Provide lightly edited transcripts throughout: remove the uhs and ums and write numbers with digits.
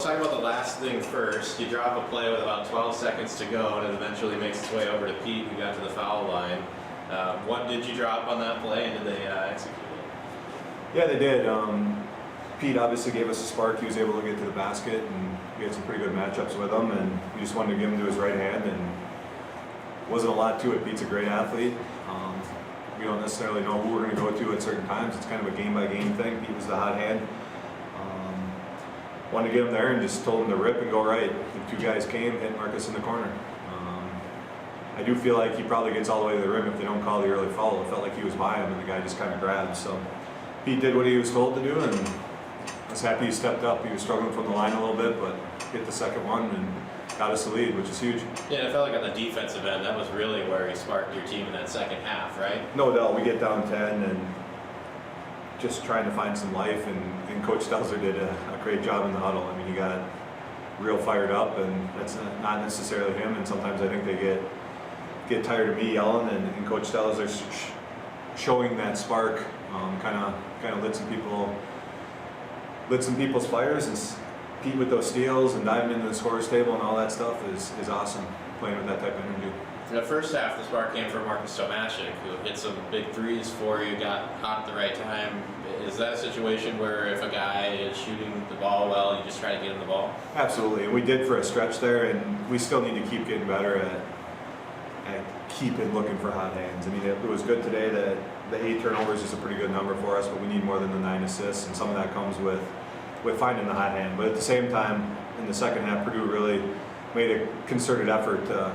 talk about the last thing first. You drop a play with about 12 seconds to go, and it eventually makes its way over to Pete, who got to the foul line. What did you drop on that play, and did they execute it? Yeah, they did. Pete obviously gave us a spark. He was able to get to the basket, and we had some pretty good matchups with him, and we just wanted to give him to his right hand, and wasn't a lot to it. Pete's a great athlete. We don't necessarily know who we're going to go to at certain times. It's kind of a game-by-game thing. Pete was the hot hand. Wanted to get him there and just told him to rip and go right. The two guys came, hit Marcus in the corner. I do feel like he probably gets all the way to the rim if they don't call the early foul. It felt like he was by him and the guy just kind of grabbed. So Pete did what he was told to do, and I was happy he stepped up. He was struggling from the line a little bit, but hit the second one and got us the lead, which is huge. Yeah, it felt like on the defensive end, that was really where he sparked your team in that second half, right? No doubt. We get down 10 and just trying to find some life, and Coach Stelzer did a great job in the huddle. I mean, he got real fired up, and that's not necessarily him, and sometimes I think they get tired of me yelling, and Coach Stelzer's showing that spark, kind of lit some people's fires, and Pete with those steals and diving into the scorer's table and all that stuff is awesome, playing with that type of energy. In the first half, the spark came from Marcus Tomasic, who hit some big threes for you, got hot at the right time. Is that a situation where if a guy is shooting the ball well, you just try to get him the ball? Absolutely, and we did for a stretch there, and we still need to keep getting better at keeping looking for hot hands. I mean, it was good today that the 8 turnovers is a pretty good number for us, but we need more than the 9 assists, and some of that comes with finding the hot hand. But at the same time, in the second half, Purdue really made a concerted effort to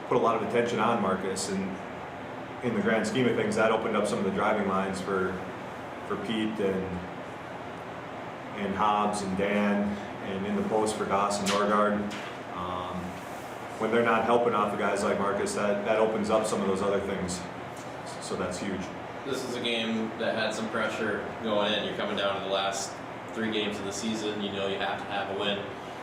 put a lot of attention on Marcus, and in the grand scheme of things, that opened up some of the driving lines for Pete and Hobbs and Dan, and in the post for Dawson Norgard. When they're not helping off the guys like Marcus, that opens up some of those other things. So that's huge. This is a game that had some pressure going in. You're coming down to the last 3 games of the season. You know you have to have a win.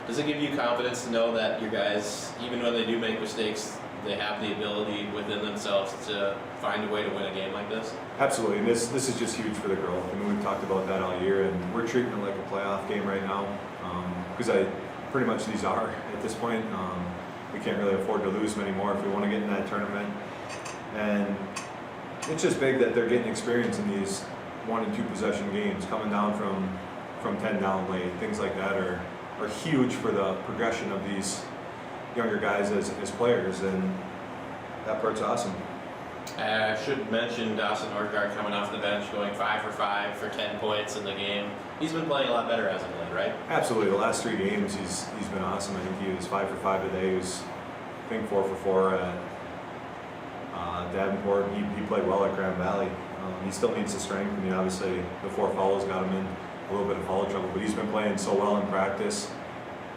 Does it give you confidence to know that your guys, even when they do make mistakes, they have the ability within themselves to find a way to win a game like this? Absolutely, and this is just huge for the growth. I mean, we've talked about that all year, and we're treating it like a playoff game right now, because pretty much these are at this point. We can't really afford to lose them anymore if we want to get in that tournament. And it's just big that they're getting experience in these 1 and 2 possession games, coming down from 10 down late. Things like that are huge for the progression of these younger guys as players, and that part's awesome. I should mention Dawson Norgard coming off the bench, going 5 for 5 for 10 points in the game. He's been playing a lot better as of late, right? Absolutely. The last 3 games, he's been awesome. I think he was 5 for 5 today. He was, I think, 4 for 4 at Davenport. He played well at Grand Valley. He still needs the strength. I mean, obviously, the 4 fouls got him in a little bit of foul trouble, but he's been playing so well in practice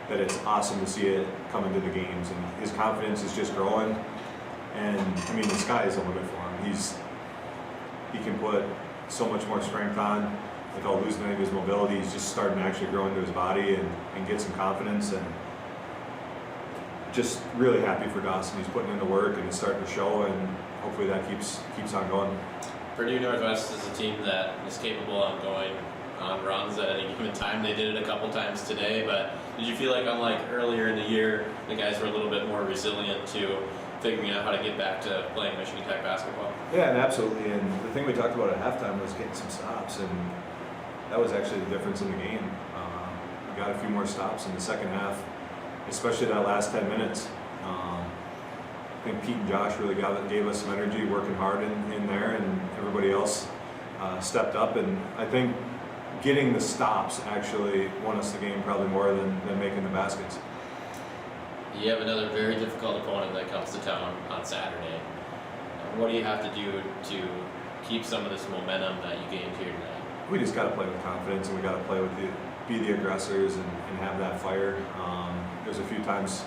that it's awesome to see it come into the games, and his confidence is just growing. And I mean, the sky is the limit for him. He can put so much more strength on without losing any of his mobility. He's just starting to actually grow into his body and get some confidence, and just really happy for Dawson. He's putting in the work and it's starting to show, and hopefully that keeps on going. Purdue Northwest is a team that is capable of going on runs at any given time. They did it a couple times today, but did you feel like, unlike earlier in the year, the guys were a little bit more resilient to figuring out how to get back to playing Michigan Tech basketball? Yeah, and absolutely. And the thing we talked about at halftime was getting some stops, and that was actually the difference in the game. We got a few more stops in the second half, especially that last 10 minutes. I think Pete and Josh really gave us some energy, working hard in there, and everybody else stepped up. And I think getting the stops actually won us the game probably more than making the baskets. You have another very difficult opponent that comes to town on Saturday. What do you have to do to keep some of this momentum that you gained here tonight? We just got to play with confidence, and we got to play with be the aggressors and have that fire. There's a few times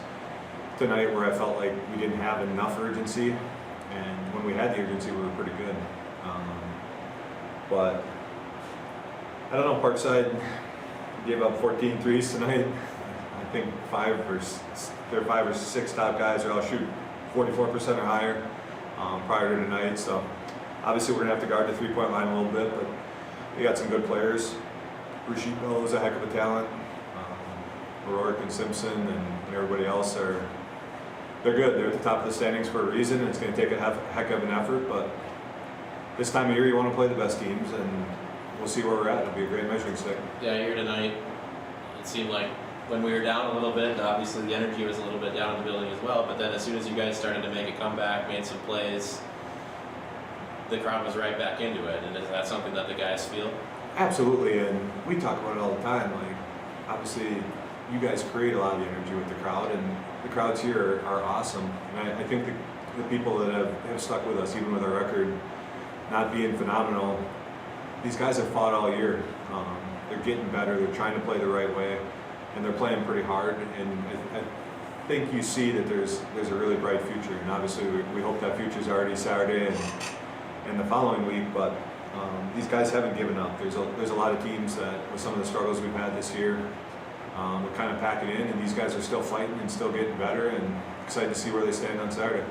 tonight where I felt like we didn't have enough urgency, and when we had the urgency, we were pretty good. But I don't know, Parkside gave up 14 threes tonight. I think 5 or 6 top guys are all shoot 44% or higher prior to tonight. So obviously we're gonna have to guard the 3-point line a little bit, but we got some good players. Rashid Bell is a heck of a talent. O'Rourke and Simpson and everybody else they're good. They're at the top of the standings for a reason, and it's going to take a heck of an effort. But this time of year, you want to play the best teams, and we'll see where we're at. It'll be a great measuring stick. Yeah, here tonight, it seemed like when we were down a little bit, obviously the energy was a little bit down in the building as well, but then as soon as you guys started to make a comeback, made some plays, the crowd was right back into it. And is that something that the guys feel? Absolutely, and we talk about it all the time. Like, obviously, you guys create a lot of the energy with the crowd, and the crowds here are awesome. And I think the people that have stuck with us, even with our record not being phenomenal, these guys have fought all year. They're getting better. They're trying to play the right way, and they're playing pretty hard. And I think you see that there's a really bright future. And obviously, we hope that future is already Saturday and the following week. But these guys haven't given up. There's a lot of teams that, with some of the struggles we've had this year, we're kind of packing in, and these guys are still fighting and still getting better, and excited to see where they stand on Saturday.